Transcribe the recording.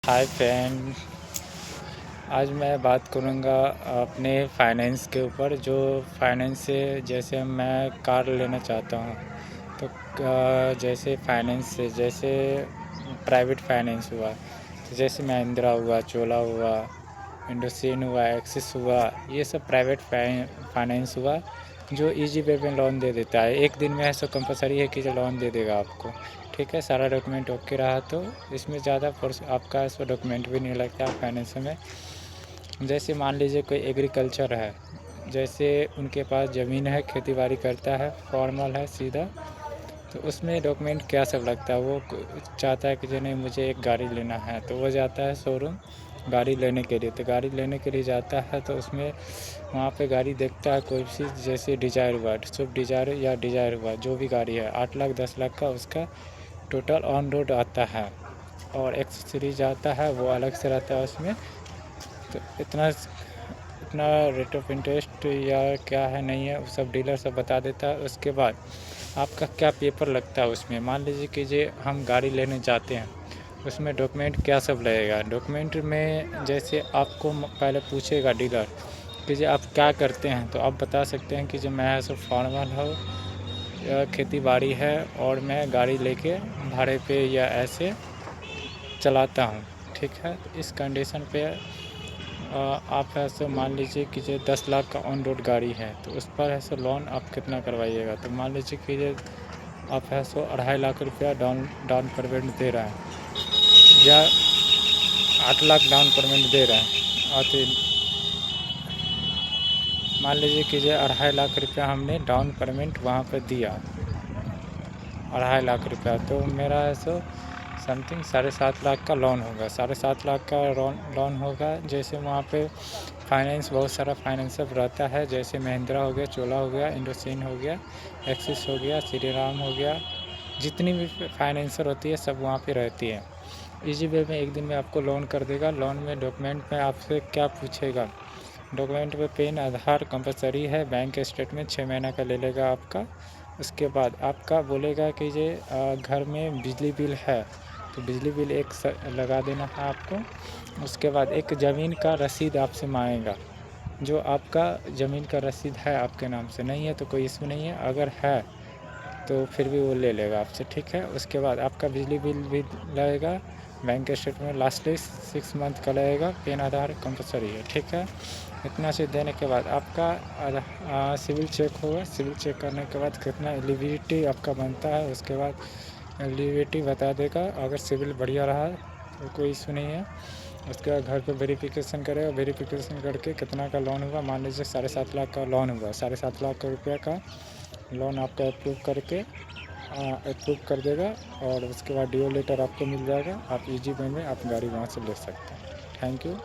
Hi friend. आज मैं बात करूँगा अपने फाइनेंस के ऊपर। जो फाइनेंस से जैसे मैं कार लेना चाहता हूँ, तो जैसे फाइनेंस से जैसे प्राइवेट फाइनेंस हुआ, तो जैसे महिंद्रा हुआ, चोला हुआ, इंडसइंड हुआ, एक्सिस हुआ, ये सब प्राइवेट फाइनेंस हुआ जो इजी वे में लोन दे देता है। एक दिन में ऐसा कंपलसरी है कि जो लोन दे देगा आपको। ठीक है, सारा डॉक्यूमेंट ओके रहा तो इसमें ज़्यादा फोर्स आपका ऐसा डॉक्यूमेंट भी नहीं लगता फाइनेंस में। जैसे मान लीजिए कोई एग्रीकल्चर है, जैसे उनके पास ज़मीन है, खेती बाड़ी करता है, फॉर्मल है सीधा, तो उसमें डॉक्यूमेंट क्या सब लगता है। वो चाहता है कि जो नहीं मुझे एक गाड़ी लेना है, तो वो जाता है शोरूम गाड़ी लेने के लिए। तो गाड़ी लेने के लिए जाता है तो उसमें वहाँ पे गाड़ी देखता है कोई चीज़, जैसे डिज़ायर हुआ, स्विफ्ट डिज़ायर या डिज़ायर हुआ, जो भी गाड़ी है 8 लाख 10 लाख का उसका टोटल ऑन रोड आता है। और एक्सेसरीज आता है वो अलग से रहता है उसमें। तो इतना इतना रेट ऑफ इंटरेस्ट या क्या है नहीं है वो सब डीलर सब बता देता है। उसके बाद आपका क्या पेपर लगता है उसमें, मान लीजिए कि जे हम गाड़ी लेने जाते हैं, उसमें डॉक्यूमेंट क्या सब लगेगा। डॉक्यूमेंट में जैसे आपको पहले पूछेगा डीलर कि जो आप क्या करते हैं, तो आप बता सकते हैं कि जो मैं ऐसा फार्मर हूँ या खेती बाड़ी है और मैं गाड़ी लेके भाड़े पे या ऐसे चलाता हूँ। ठीक है, तो इस कंडीशन पे आप ऐसे मान लीजिए कि जो 10 लाख का ऑन रोड गाड़ी है, तो उस पर ऐसे लोन आप कितना करवाइएगा। तो मान लीजिए कि जो आप है सो 2.5 लाख रुपया डाउन पेमेंट दे रहा है, या 8 लाख डाउन पेमेंट दे रहा है। और तो मान लीजिए कि जो 2.5 लाख रुपया हमने डाउन पेमेंट वहाँ पर दिया, 2.5 लाख रुपया, तो मेरा है सो समथिंग 7.5 लाख का लोन होगा। 7.5 लाख का लोन होगा। जैसे वहाँ पे फाइनेंस बहुत सारा फाइनेंस सब रहता है, जैसे महिंद्रा हो गया, चोला हो गया, इंडसइंड हो गया, एक्सिस हो गया, श्रीराम हो गया, जितनी भी फाइनेंसर होती है सब वहाँ पे रहती है। इजी वे में एक दिन में आपको लोन कर देगा। लोन में डॉक्यूमेंट में आपसे क्या पूछेगा, डॉक्यूमेंट में पेन आधार कंपलसरी है, बैंक स्टेटमेंट 6 महीना का ले लेगा आपका। उसके बाद आपका बोलेगा कि ये घर में बिजली बिल है, तो बिजली बिल एक लगा देना है आपको। उसके बाद एक ज़मीन का रसीद आपसे मांगेगा। जो आपका ज़मीन का रसीद है आपके नाम से, नहीं है तो कोई इशू नहीं है, अगर है तो फिर भी वो ले लेगा आपसे। ठीक है, उसके बाद आपका बिजली बिल भी लगेगा, बैंक स्टेटमेंट लास्टली 6 मंथ का लगेगा, पेन आधार कंपलसरी है। ठीक है, इतना चीज़ देने के बाद आपका सिविल चेक होगा। सिविल चेक करने के बाद कितना एलिजिबिलिटी आपका बनता है, उसके बाद एलिजिबिलिटी बता देगा। अगर सिविल बढ़िया रहा तो कोई इशू नहीं है। उसके बाद घर पे वेरिफिकेशन करेगा, वेरिफिकेशन करके कितना का लोन हुआ, मान लीजिए 7.5 लाख का लोन हुआ, 7.5 लाख रुपये का लोन आपका अप्रूव करके अप्रूव कर देगा। और उसके बाद डीओ लेटर आपको मिल जाएगा। आप इजी वे में आप गाड़ी वहाँ से ले सकते हैं। Thank you.